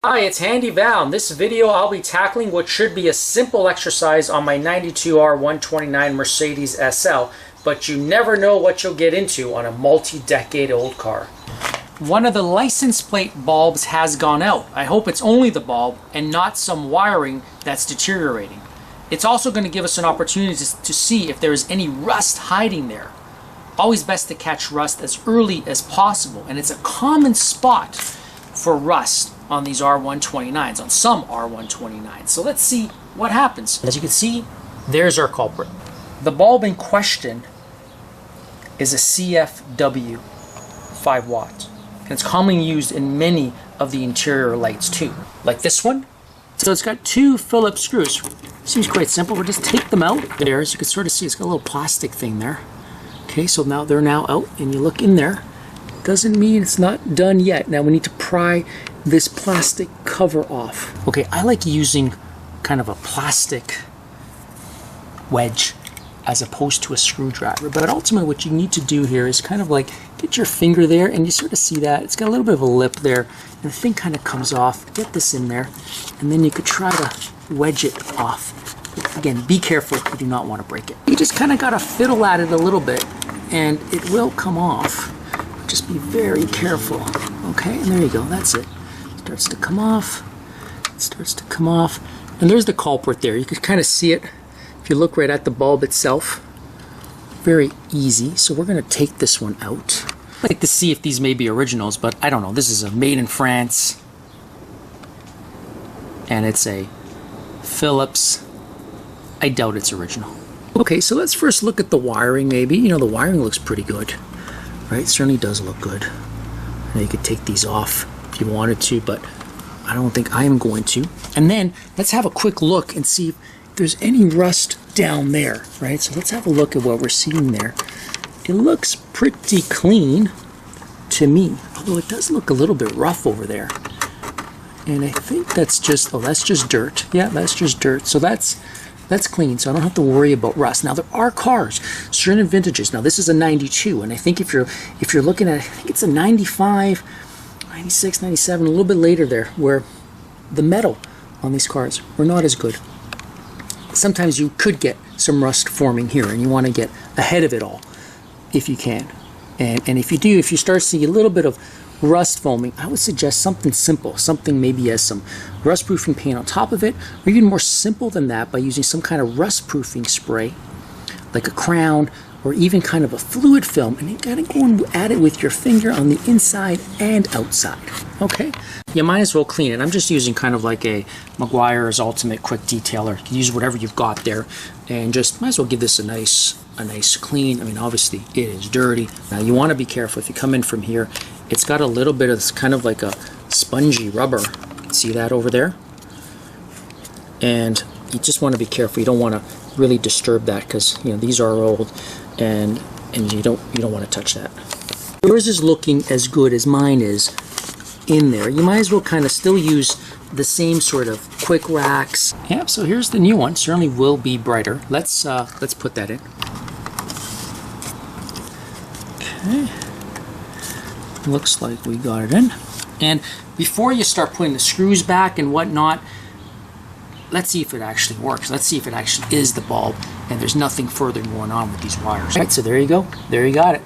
Hi, it's Handy Val. In this video, I'll be tackling what should be a simple exercise on my 92 R129 Mercedes SL, but you never know what you'll get into on a multi-decade old car. One of the license plate bulbs has gone out. I hope it's only the bulb and not some wiring that's deteriorating. It's also going to give us an opportunity to see if there is any rust hiding there. Always best to catch rust as early as possible, and it's a common spot for rust on these R129s, on some R129s. So let's see what happens. As you can see, there's our culprit. The bulb in question is a CFW 5 watt, and it's commonly used in many of the interior lights too, like this one. So it's got two Phillips screws. Seems quite simple. We'll just take them out. There, as you can sort of see, it's got a little plastic thing there. Okay, so now they're now out, and you look in there. Doesn't mean it's not done yet. Now we need to pry this plastic cover off. Okay, I like using kind of a plastic wedge as opposed to a screwdriver, but ultimately what you need to do here is kind of like get your finger there, and you sort of see that it's got a little bit of a lip there, and the thing kind of comes off. Get this in there, and then you could try to wedge it off. Again, be careful, you do not want to break it. You just kind of got to fiddle at it a little bit, and it will come off. Just be very careful. Okay, and there you go, that's it. Starts to come off. It starts to come off. And there's the culprit there. You can kind of see it if you look right at the bulb itself. Very easy. So we're going to take this one out. I'd like to see if these may be originals, but I don't know. This is a made in France. And it's a Phillips. I doubt it's original. Okay, so let's first look at the wiring maybe. You know, the wiring looks pretty good. Right? It certainly does look good. Now you could take these off if you wanted to, but I don't think I am going to. And then let's have a quick look and see if there's any rust down there, right? So let's have a look at what we're seeing there. It looks pretty clean to me, although it does look a little bit rough over there. And I think that's just, oh, that's just dirt. Yeah, that's just dirt. So that's clean, so I don't have to worry about rust. Now there are cars, certain vintages. Now this is a 92, and I think if you're looking at, I think it's a 95, 96, 97, a little bit later there, where the metal on these cars were not as good. Sometimes you could get some rust forming here, and you want to get ahead of it all if you can. And if you do, if you start seeing a little bit of rust foaming, I would suggest something simple, something maybe has some rust proofing paint on top of it, or even more simple than that by using some kind of rust proofing spray like a Crown, or even kind of a fluid film, and you gotta go and add it with your finger on the inside and outside. Okay, you might as well clean it. I'm just using kind of like a Meguiar's Ultimate Quick Detailer. You can use whatever you've got there, and just might as well give this a nice clean. I mean, obviously it is dirty. Now you want to be careful if you come in from here. It's got a little bit of this kind of like a spongy rubber. See that over there? And you just want to be careful. You don't want to really disturb that, because you know these are old, and you don't want to touch that. Yours is looking as good as mine is in there. You might as well kind of still use the same sort of quick racks. Yeah, so here's the new one. Certainly will be brighter. Let's put that in. Okay. Looks like we got it in. And before you start putting the screws back and whatnot, let's see if it actually works. Let's see if it actually is the bulb and there's nothing further going on with these wires. All right, so there you go. There you got it.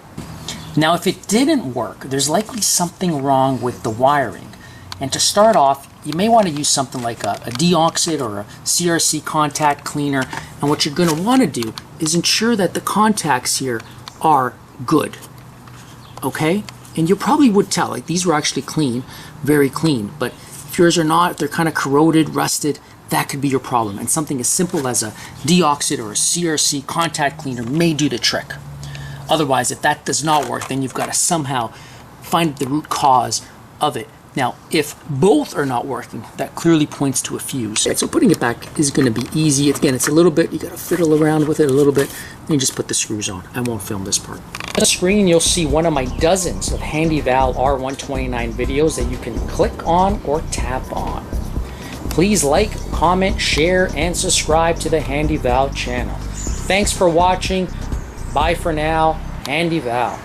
Now, if it didn't work, there's likely something wrong with the wiring. And to start off, you may want to use something like a deoxit or a CRC contact cleaner. And what you're going to want to do is ensure that the contacts here are good. Okay? And you probably would tell, like these were actually clean, very clean. But if yours are not, if they're kind of corroded, rusted, that could be your problem. And something as simple as a deoxit or a CRC contact cleaner may do the trick. Otherwise, if that does not work, then you've got to somehow find the root cause of it. Now, if both are not working, that clearly points to a fuse. So putting it back is going to be easy. Again, it's a little bit, you got to fiddle around with it a little bit, and you just put the screws on. I won't film this part. On the screen, you'll see one of my dozens of Handy Val R129 videos that you can click on or tap on. Please like, comment, share, and subscribe to the Handy Val channel. Thanks for watching. Bye for now. Handy Val.